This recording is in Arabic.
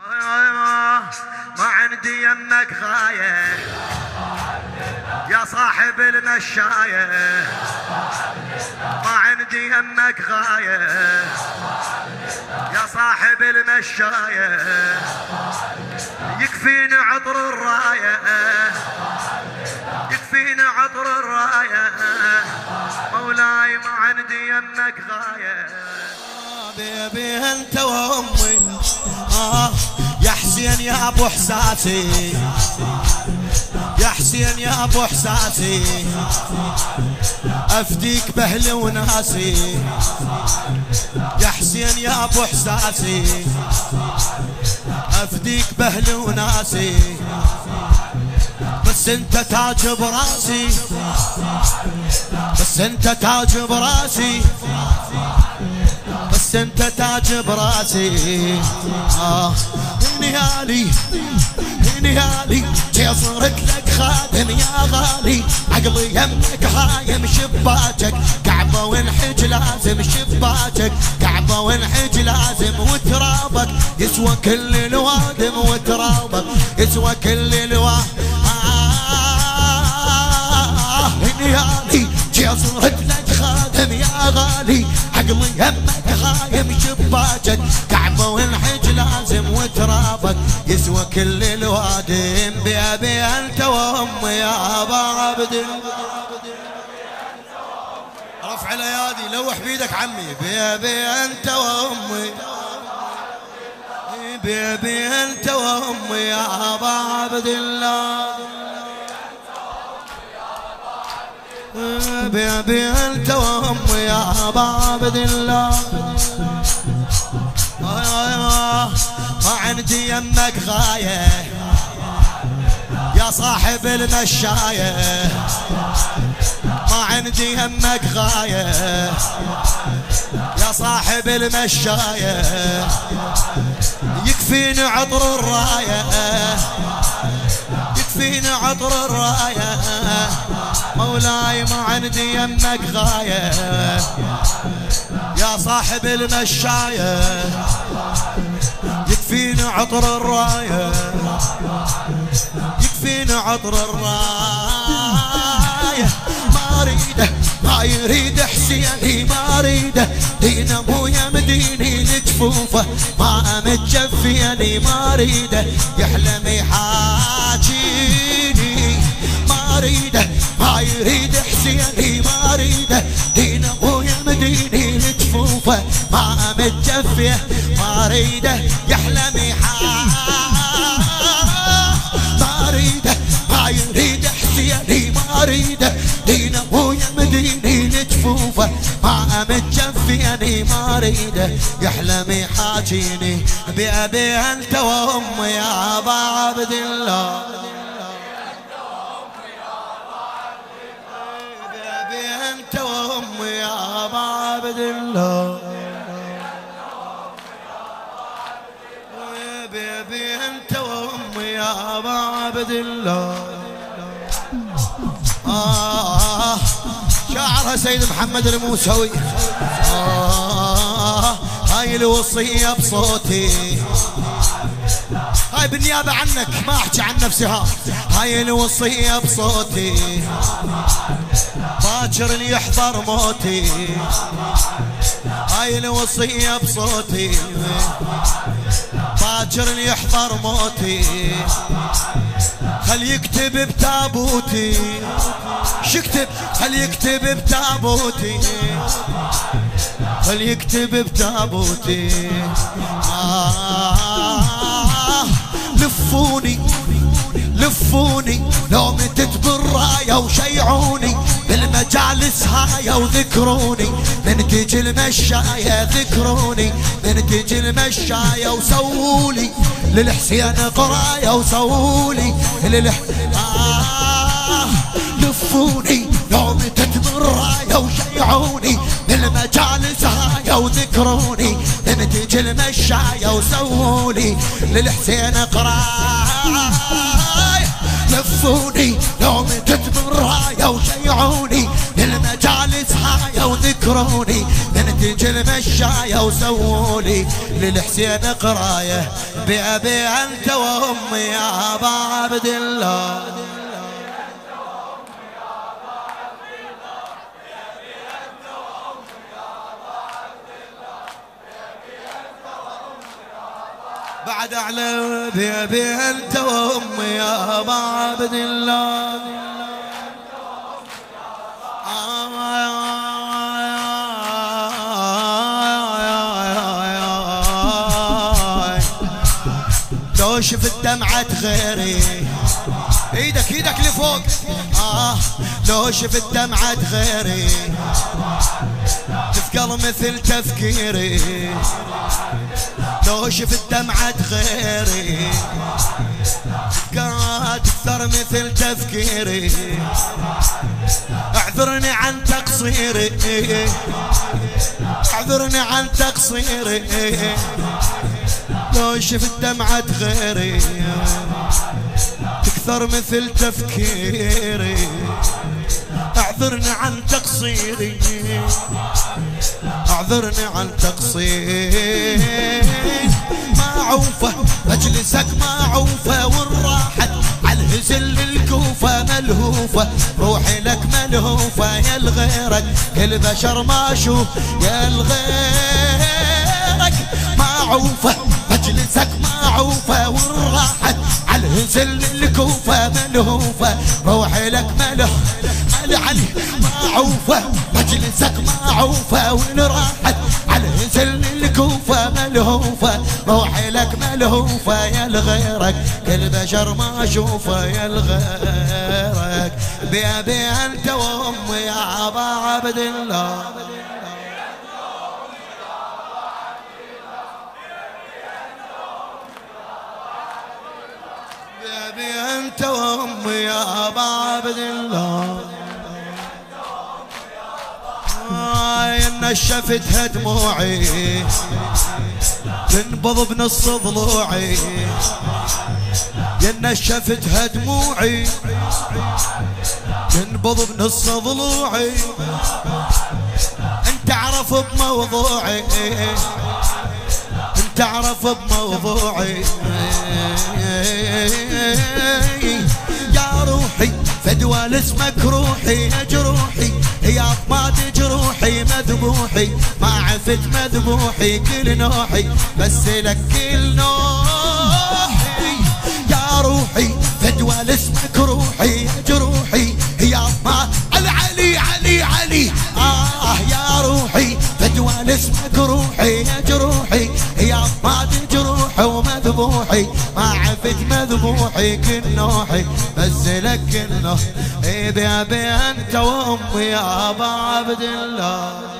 ما عندي يمك غاية يا صاحب المشاية، ما عندي يمك غاية يا صاحب المشاية، يكفيني عطر الراية يكفيني عطر الراية، مولاي ما عندي يمك غاية. بيبي انت وامي يا حسين يا ابو حساسي، يا حسين يا ابو حساسي، افديك باهلي وناسي، يا حسين يا ابو حساسي، افديك باهلي وناسي، بس انت تاج براسي، بس انت تاج براسي، بس انت تاج براسي. نيالي نيالي صرت لك خادم يا غالي، عقلي يمك هايم شباكك، كعبة ونحج لازم شباكك، كعبة ونحج لازم، وترابك يسوى كل الوادم، وترابك يسوى كل الوادم. نيالي صرت لك خادم يا غالي، عقلي يمك هايم شباكك، كعبة ونحج لازم، وترابك يسوى كل الوادم. بيبي انت وامي يا ابا عبد، رفع الايادي لوح بيدك عمي. بيبي انت وامي، بيبي انت وامي يا ابا عبد الله، بيبي انت وامي يا ابا عبد الله. ما عندي يمك غاية يا صاحب المشاية، ما عندي يمك غاية يا صاحب المشاية، يكفيني عطر الراية يكفيني عطر الراية، مولاي ما عندي يمك غاية يا صاحب المشاية، يكفيني عطر الراية يكفيني عطر الراية. ما اريده ما يريد حسيني، ما اريده دين ابويا مديني لجفوفه، ما متجفيني، ما اريده يحلم يحاجيني، ما اريده ما يريد حسيني، ما اريده دين ابويا مديني لجفوفه، ما متجفيه، ما اريده يحلم يحاجيني، ما اريده ما يريد حسيني، ما اريده دين ابويا مديني لجفوفه، ما متجفيني، ما اريده يحلم يحاجيني. بأبي انت وامي يا ابا عبد الله، بأبي انت وامي يا ابا عبد الله، بأبي انت وامي يا ابا عبد الله. شعرها سيد محمد الموسوي. هاي الوصية بصوتي، هاي بالنيابة عنك ما احكي عن نفسي، هاي الوصية بصوتي، باكر يحضر موتي، هاي الوصية بصوتي، باكر يحضر موتي، خل يكتب بتابوتي، شكتب خل يكتب بتابوتي، خل يكتب بتابوتي. لفوني لفوني لو متت بالراية وشيعوني، بالمجالس هاي وذكروني، من تجي المشاية ذكروني، من تجي المشاية وسولي للحسين قراية، وسولي لفوني لو متت بالراية وشيعوني، بالمجالس هاي وذكروني، من تجي المشاية وسولي للحسين قراية، دفوني لو متت من راية وشيعوني للمجالس هاية وذكروني ننتج المشاية وسوولي للحسين قراية بأبي أنت وأمي يا أبا عبد الله. بعد أعلى بأبي أنت وأمي يا أبا عبد الله. لو شفت دمعة غيري ايدك لفوق لو شفت دمعة غيري تفكر مثل تفكيري لو شفت دمعة غيري تكثر مثل تفكيري اعذرني عن تقصيري اعذرني عن تقصيري لو شفت دمعة غيري تكثر مثل تفكيري اعذرني عن تقصيري اعذرني عن تقصيري معوفة مجلسك معوفة والراحت على الهزل الكوفة ملهوفة روحي لك ملهوفة يا الغيرك كل بشر ما اشوف يا الغيرك معوفة مجلسك معوفة والراحت على الهزل الكوفة ملهوفة روحي لك علي معوفة مجلسك معوفة والراحت على الهزل الكوفة ملهوفة روحي لك ملهوفة يا الغيرك كل بشر ما اشوفه يا الغيرك بأبي أنت وأمي يا أبا عبد الله. بأبي أنت وأمي يا أبا عبد الله. نشفتها دموعي تنبض بنص ضلوعي يا نشفتها دموعي تنبض بنص ضلوعي انت عرف بموضوعي انت عرف بموضوعي يا روحي فدوى لاسمك روحي يا جروحي يا اطماد جروحي مذبوحي ما عفت مذبوحي كل نوحي بس لك كل نوحي يا روحي فدوى لاسمك روحي يا جروحي يا اطماد علي علي علي يا روحي فدوى لاسمك روحي يا جروحي يا اطماد جروحي ومذبوحي ما عفت مذبوحي كل نوحي بس لك كل نوحي بأبي أنت وأمي يا أبا عبد الله.